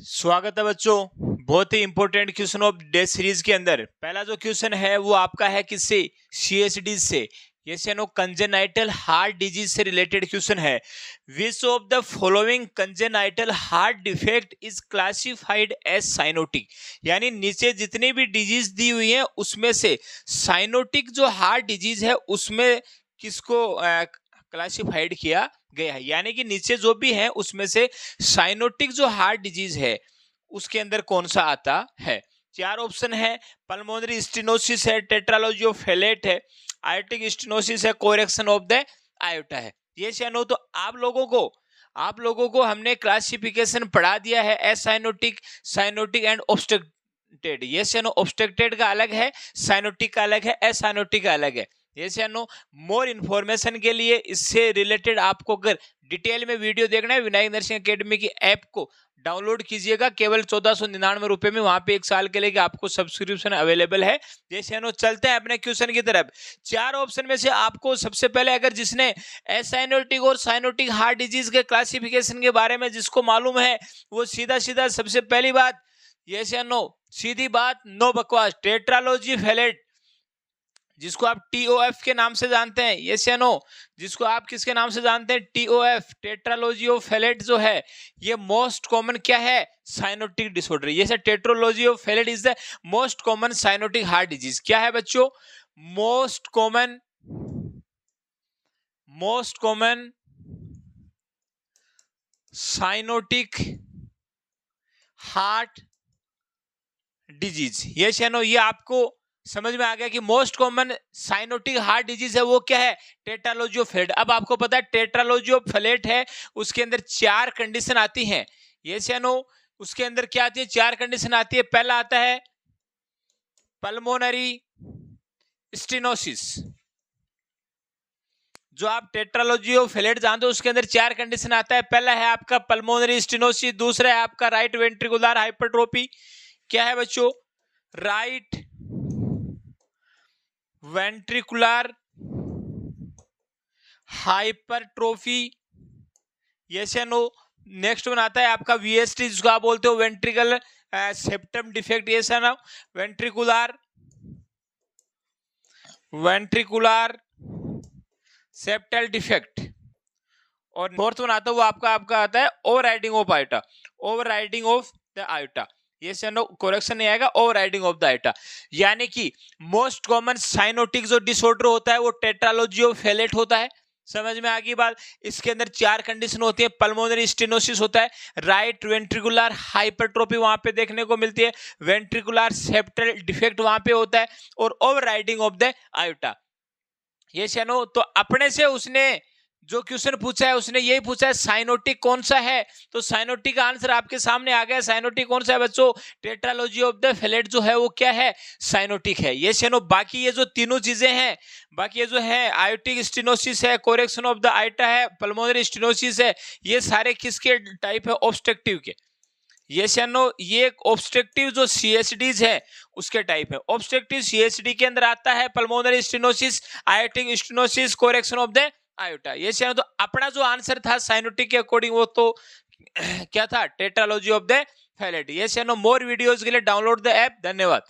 स्वागत है बच्चों। बहुत ही important question of day series के अंदर पहला जो क्वेश्चन है वो आपका है किससे, सीएसडी से। ये नो कंजेनाइटल हार्ट डिजीज से रिलेटेड क्वेश्चन है। Which of the following congenital heart defect is classified as cyanotic. यानी नीचे जितनी भी डिजीज दी हुई है उसमें से साइनोटिक जो हार्ट डिजीज है उसमें किसको क्लासिफाइड किया गया है। यानी कि नीचे जो भी है उसमें से साइनोटिक जो हार्ट डिजीज है उसके अंदर कौन सा आता है। चार ऑप्शन है, पल्मोनरी स्टेनोसिस है, टेट्रालॉजी ऑफ फेलेट है, आयोटिक स्टेनोसिस है, कोरेक्शन ऑफ द आयोटा है। ये नो तो आप लोगों को हमने क्लासिफिकेशन पढ़ा दिया है S cyanotic, cyanotic and obstructed. ये नो ऑब्स्ट्रक्टेड का अलग है, साइनोटिक का अलग है, एस साइनोटिक का अलग है। ये नो मोर इन्फॉर्मेशन के लिए इससे रिलेटेड आपको अगर डिटेल में वीडियो देखना है विनायक नर्सिंग एकेडमी की ऐप को डाउनलोड कीजिएगा। केवल 1499 रुपए में वहां पे 1 साल के लिए आपको सब्सक्रिप्शन अवेलेबल है। जैसे नो चलते हैं अपने क्वेश्चन की तरफ। चार ऑप्शन में से आपको सबसे पहले अगर जिसने एसाइनोटिक और साइनोटिक हार्ट डिजीज के क्लासिफिकेशन के बारे में जिसको मालूम है वो सीधा सीधा सबसे पहली बात यस या नो, सीधी बात, नो बकवास, टेट्रालॉजी फेलेट जिसको आप टीओएफ के नाम से जानते हैं, यस या नो, जिसको आप किसके नाम से जानते हैं, टीओएफ, टेट्रालॉजी ऑफ फेलेट जो है ये मोस्ट कॉमन क्या है, साइनोटिक डिसऑर्डर। ये tetralogy of Fallot is the most common cyanotic heart disease. क्या है बच्चों, most common cyanotic heart disease. Yes या नो, ये आपको समझ में आ गया कि most common cyanotic heart disease है वो क्या है, टेट्रालॉजी ऑफ फेलेट। अब आपको पता है टेट्रालॉजी ऑफ फेलेट है उसके अंदर 4 कंडीशन आती हैं। यस या नो, उसके अंदर क्या आती है, 4 कंडीशन आती है। पहला आता है पल्मोनरी स्टेनोसिस। जो आप टेट्रालॉजी ऑफ फेलेट जानते हो उसके अंदर 4 कंडीशन आता है। पहला है आपका पल्मोनरी स्टेनोसिस, दूसरा है आपका राइट वेंट्रिकुलर हाइपरट्रोफी। क्या है बच्चों, राइट वेंट्रिकुलर हाइपरट्रोफी। यस या नो। नेक्स्ट वन आता है आपका वीएसटी जिसको आप बोलते हो वेंट्रिकल सेप्टम डिफेक्ट। यस या नो, वेंट्रिकुलर सेप्टल डिफेक्ट। और फोर्थ वन आता है वो आपका आता है overriding of iota, overriding of the aorta. ये नो करेक्शन नहीं आएगा, ओवरराइडिंग ऑफ द आयोटा। यानी कि मोस्ट कॉमन साइनोटिक जो डिसऑर्डर होता है वो टेट्रालॉजी ऑफ फेलेट होता है। समझ में आ गई बात। इसके अंदर 4 कंडीशन होती है, पल्मोनरी स्टेनोसिस होता है, राइट वेंट्रिकुलर हाइपरट्रोफी वहां पे देखने को मिलती है, वेंट्रिकुलर सेप्टल डिफेक्ट वहां पे होता है, और ओवरराइडिंग ऑफ द आयोटा। ये नो तो अपने से उसने जो क्वेश्चन पूछा है उसने यही पूछा है साइनोटिक कौन सा है, तो साइनोटिक का आंसर आपके सामने आ गया। साइनोटिक कौन सा है बच्चों, टेट्रालॉजी ऑफ द फेलेट जो है वो क्या है, साइनोटिक है। ये नो बाकी ये जो तीनों चीजें हैं, बाकी ये जो है आयोटिक स्टेनोसिस है, कोरेक्शन ऑफ द आयोटा है, पल्मोनरी स्टेनोसिस है, ये सारे किसके टाइप है, ऑब्स्ट्रक्टिव के। यस या नो, ये ऑब्स्ट्रक्टिव जो सीएसडीज है उसके टाइप है। ऑब्स्ट्रक्टिव सीएसडी के अंदर आता है pulmonary stenosis, aortic stenosis, coarctation of the aorta. ये तो अपना जो आंसर था साइनोटिक के अकॉर्डिंग वो तो क्या था, टेट्रालॉजी ऑफ द फेलेट। ये नो मोर वीडियोस के लिए डाउनलोड द ऐप। धन्यवाद।